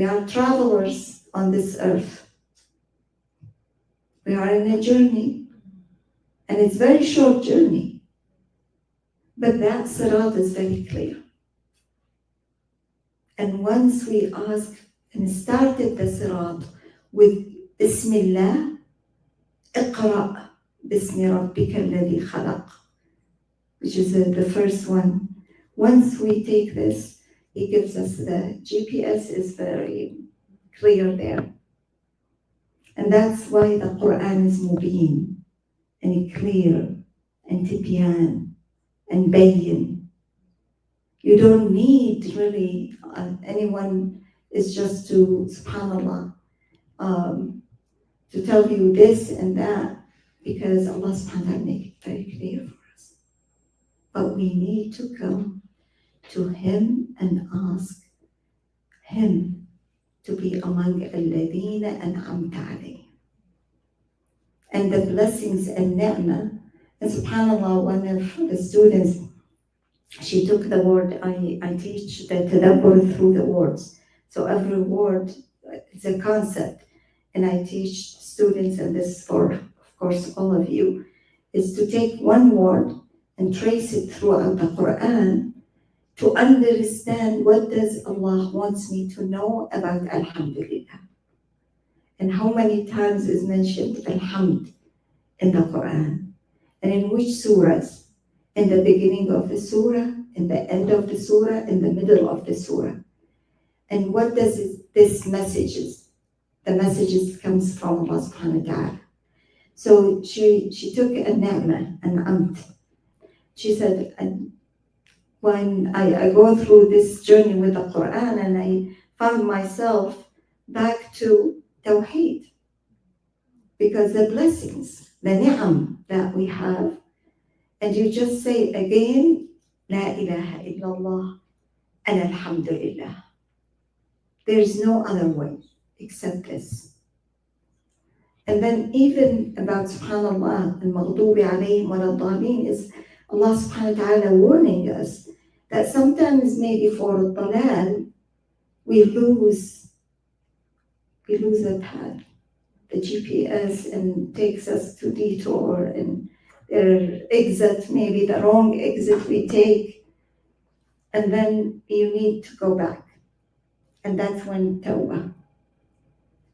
We are travelers on this earth. We are in a journey, and it's a very short journey. But that Siraat is very clear. And once we ask and started the Siraat with Bismillah, اقرأ باسم ربك الذي خلق, which is the first one. Once we take this, it gives us the GPS is very clear there. And that's why the Qur'an is mubin, and clear, and tibyan, and bayin. You don't need really anyone is just to, subhanAllah, to tell you this and that, because Allah subhanahu wa ta'ala make it very clear for us. But we need to come to Him and ask Him to be among alladhina an'amta alayhim. And the blessings and ni'mah. And subhanAllah, one of the students, she took the word, I teach the Tadabbur through the words. So every word is a concept. And I teach students, and this is for, of course, all of you, is to take one word and trace it throughout the Qur'an to understand what does Allah wants me to know about Alhamdulillah. And how many times is mentioned Alhamd in the Qur'an, and in which surahs, in the beginning of the surah, in the end of the surah, in the middle of the surah. And what does this messages? The messages comes from Allah subhanahu wa ta'ala. So she took a ni'mah, an amt. She said, when I go through this journey with the Qur'an, and I found myself back to Tawheed, because the blessings, the ni'am that we have, and you just say again, La ilaha illallah and alhamdulillah. There is no other way except this. And then even about subhanallah, al-maghdubi alayhim wal-dhalin, is Allah subhanahu wa ta'ala warning us that sometimes maybe for dalal, we lose the path, the GPS, and takes us to detour, and their exit, maybe the wrong exit we take, and then you need to go back. And that's when tawbah.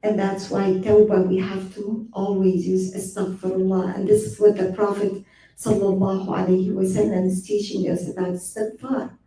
And that's why tawbah, we have to always use astaghfirullah. And this is what the Prophet sallallahu alayhi wasallam is teaching us about istighfar,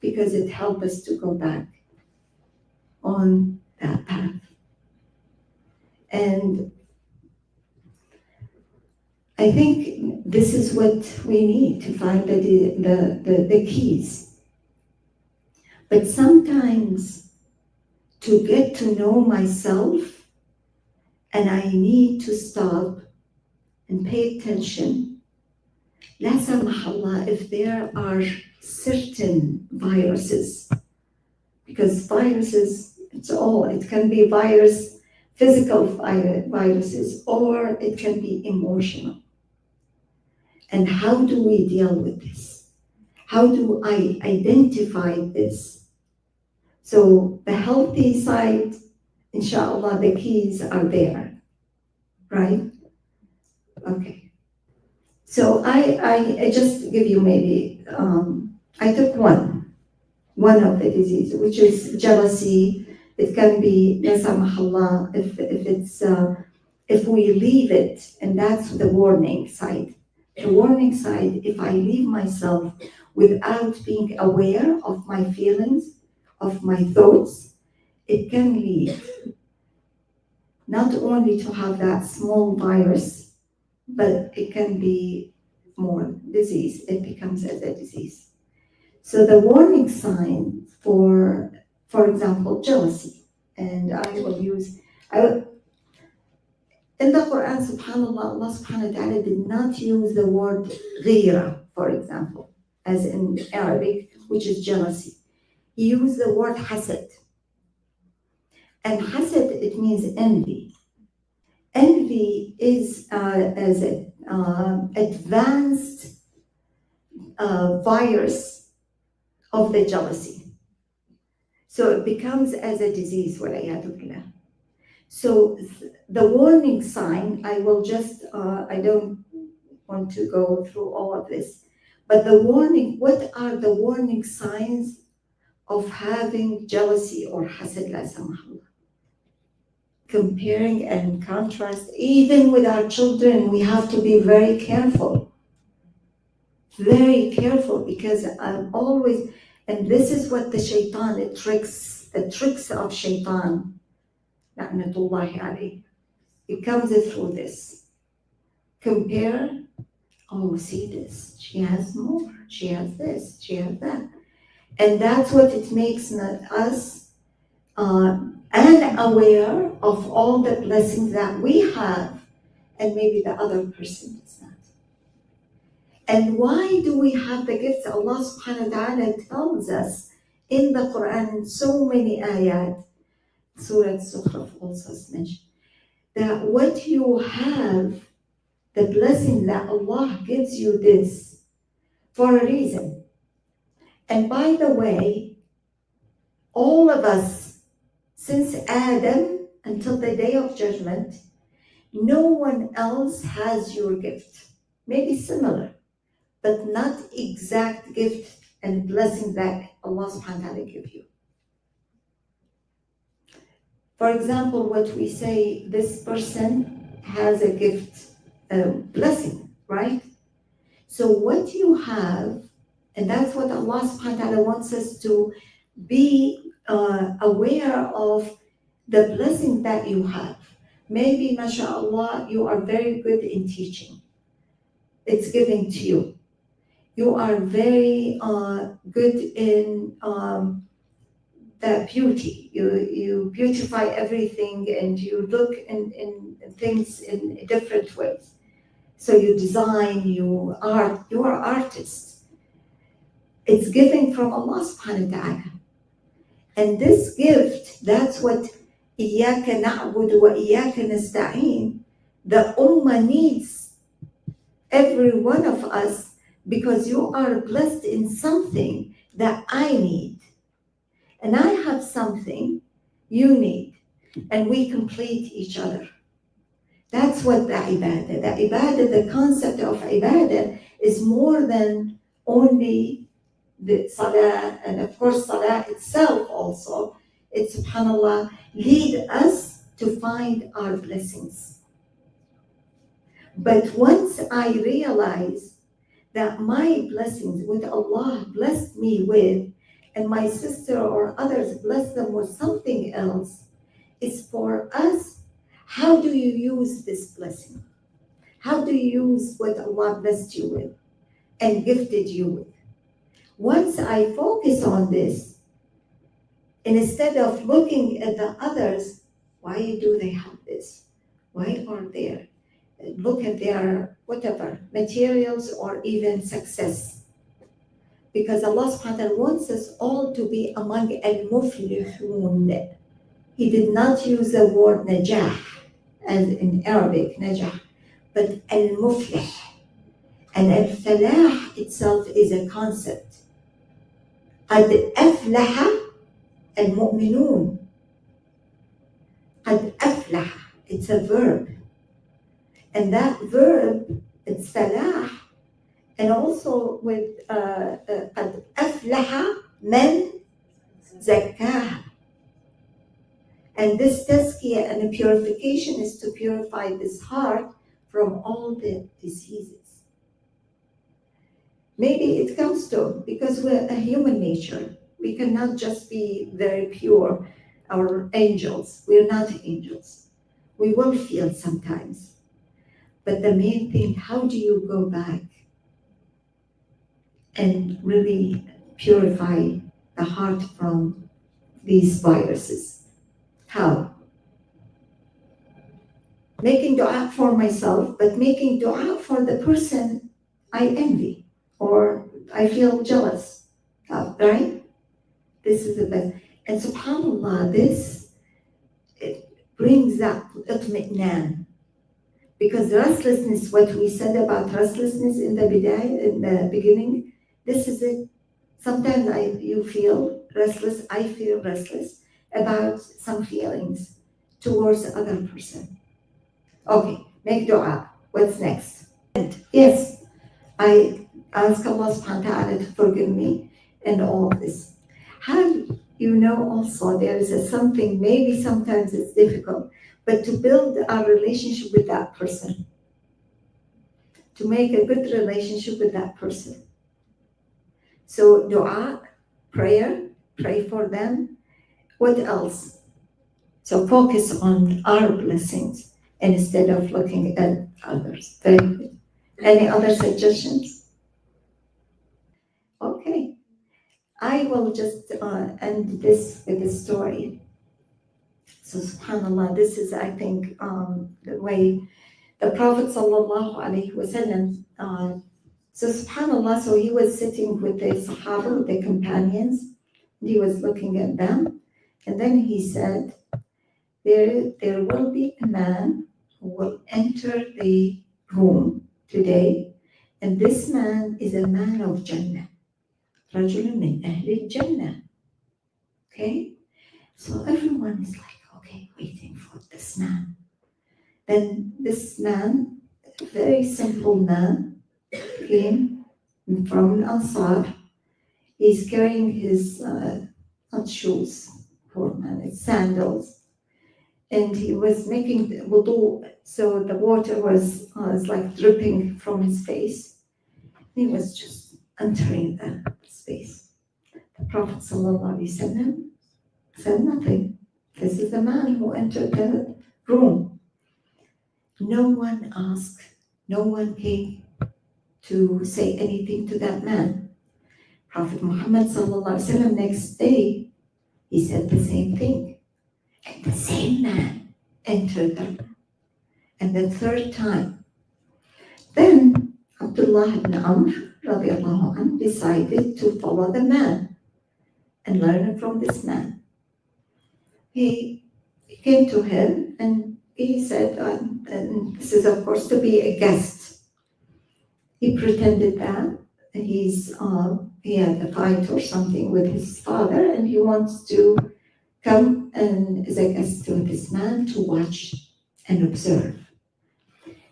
because it helps us to go back on that path. And I think this is what we need to find the keys. But sometimes to get to know myself, and I need to stop and pay attention. La samahallah, if there are certain viruses, because viruses, it can be virus, physical viruses, or it can be emotional. And how do we deal with this? How do I identify this? So the healthy side, inshallah, the keys are there, right? Okay. So I just give you maybe, I took one of the diseases, which is jealousy. It can be, la samahallah, if we leave it, and that's the warning side. The warning side, if I leave myself without being aware of my feelings, of my thoughts, it can lead not only to have that small virus, but it can be more disease. It becomes as a disease. So the warning sign for example, jealousy, and in the Quran, subhanAllah, Allah subhanahu wa ta'ala did not use the word ghira, for example, as in Arabic, which is jealousy. He used the word hasad. And hasad, it means envy. Envy is as an advanced virus of the jealousy. So it becomes as a disease, وَالْعِيَاذُ بِاللَّهِ. So the warning sign, I will just, I don't want to go through all of this, but the warning, what are the warning signs of having jealousy or hasad, la samahullah? Comparing and contrast, even with our children, we have to be very careful, because I'm always, and this is what the shaitan, the tricks of shaitan, la'natullahi alayhi, it comes through this. Compare, oh, see this, she has more, she has this, she has that. And that's what it makes us unaware of all the blessings that we have, and maybe the other person does not. And why do we have the gifts? Allah subhanahu wa ta'ala tells us in the Qur'an, in so many ayat, Surah Zukhruf also mentioned, that what you have, the blessing that Allah gives you this for a reason. And by the way, all of us, since Adam until the day of judgment, no one else has your gift. Maybe similar, but not exact gift and blessing that Allah subhanahu wa ta'ala give you. For example, what we say, this person has a gift, a blessing, right? So what you have, and that's what Allah subhanahu wa ta'ala wants us to be aware of, the blessing that you have. Maybe, mashallah, you are very good in teaching. It's given to you. You are very good in the beauty. You beautify everything, and you look in things in different ways. So you design, you are artists. It's given from Allah subhanahu wa ta'ala. And this gift, that's what إِيَّاكَ نَعْبُدُ وَإِيَّاكَ نَسْتَعِينُ, the ummah needs every one of us, because you are blessed in something that I need. And I have something you need. And we complete each other. That's what the ibadah, the concept of ibadah is more than only the salah, and of course salah itself also, it, subhanallah, lead us to find our blessings. But once I realize that my blessings, what Allah blessed me with, and my sister or others bless them with something else, is for us, how do you use this blessing? How do you use what Allah blessed you with and gifted you with? Once I focus on this, and instead of looking at the others, why do they have this? Why aren't they? Look at their whatever, materials or even success. Because Allah subhanahu wa ta'ala wants us all to be among al-muflihun. He did not use the word najah, as in Arabic, najah, but al-muflih. And al-falah itself is a concept. قد أفلح المؤمنون. قد أفلح, it's a verb. And that verb, it's falah. And also with قد أفلح من زكاها. And this tazkiyah and purification is to purify this heart from all the diseases. Maybe it comes to, because we're a human nature. We cannot just be very pure, our angels. We're not angels. We will feel sometimes. But the main thing, how do you go back and really purify the heart from these viruses? How? Making dua for myself, but making dua for the person I envy or I feel jealous of, right? This is the best. And subhanAllah, this, it brings that itmi'nan. Because restlessness, what we said about restlessness in the beginning, this is it. Sometimes you feel restless, I feel restless about some feelings towards the other person. Okay, make dua. What's next? Yes, I ask Allah subhanahu wa ta'ala to forgive me and all of this. How you know also there is something, maybe sometimes it's difficult, but to build a relationship with that person, to make a good relationship with that person. So dua, prayer, pray for them. What else? So focus on our blessings instead of looking at others. Very good. Any other suggestions? Okay. I will just end this with a story. So subhanAllah, this is, I think, the way the Prophet sallallahu alaihi wasallam, so subhanAllah, so he was sitting with the Sahaba, with the companions, and he was looking at them, and then he said, there will be a man who will enter the room today, and this man is a man of Jannah. رجل من أهل الجنة. Okay? So everyone is like, okay, waiting for this man. Then this man, a very simple man, came from Ansar. He's carrying his, not shoes, poor man, it's sandals. And he was making wudu, so the water was like dripping from his face. He was just entering the space. The Prophet ﷺ said nothing. This is the man who entered the room. No one asked, no one came to say anything to that man. Prophet Muhammad ﷺ next day, he said the same thing. And the same man entered the room. And the third time, then Abdullah ibn Amr radiallahu anhu decided to follow the man and learn from this man. He came to him and he said, and this is of course to be a guest. He pretended that he had a fight or something with his father and he wants to come and as a guest to this man to watch and observe.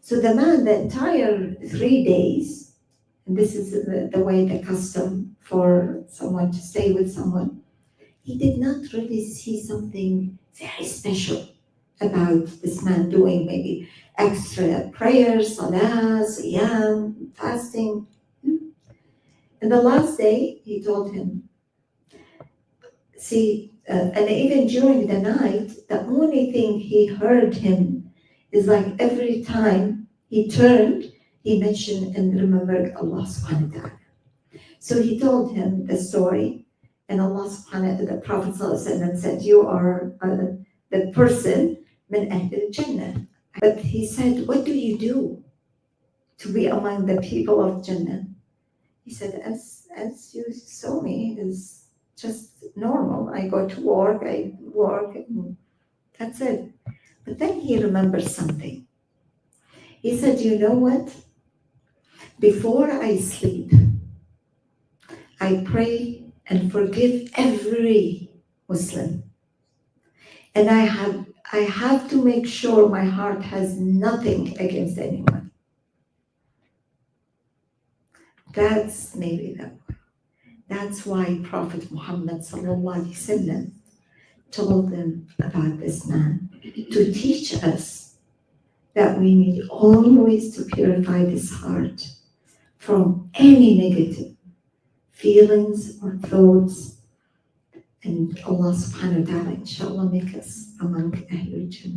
So the man, the entire 3 days, and this is the way, the custom for someone to stay with someone, he did not really see something very special about this man doing maybe extra prayers, salah, siyam, fasting. And the last day, he told him, see, and even during the night, the only thing he heard him is like every time he turned, he mentioned and remembered Allah subhanahu wa ta'ala. So he told him the story, and Allah subhanahu wa ta'ala, the Prophet said, you are the person min ahl al-Jannah. But he said, what do you do to be among the people of Jannah? He said, as you saw me, is just normal. I go to work, and that's it. But then he remembers something. He said, you know what? Before I sleep, I pray and forgive every Muslim. And I have to make sure my heart has nothing against anyone. That's maybe that one. That's why Prophet Muhammad ﷺ told them about this man, to teach us that we need always to purify this heart from any negative feelings or thoughts. And Allah subhanahu wa ta'ala, inshallah, make us among Ahlul Jannah.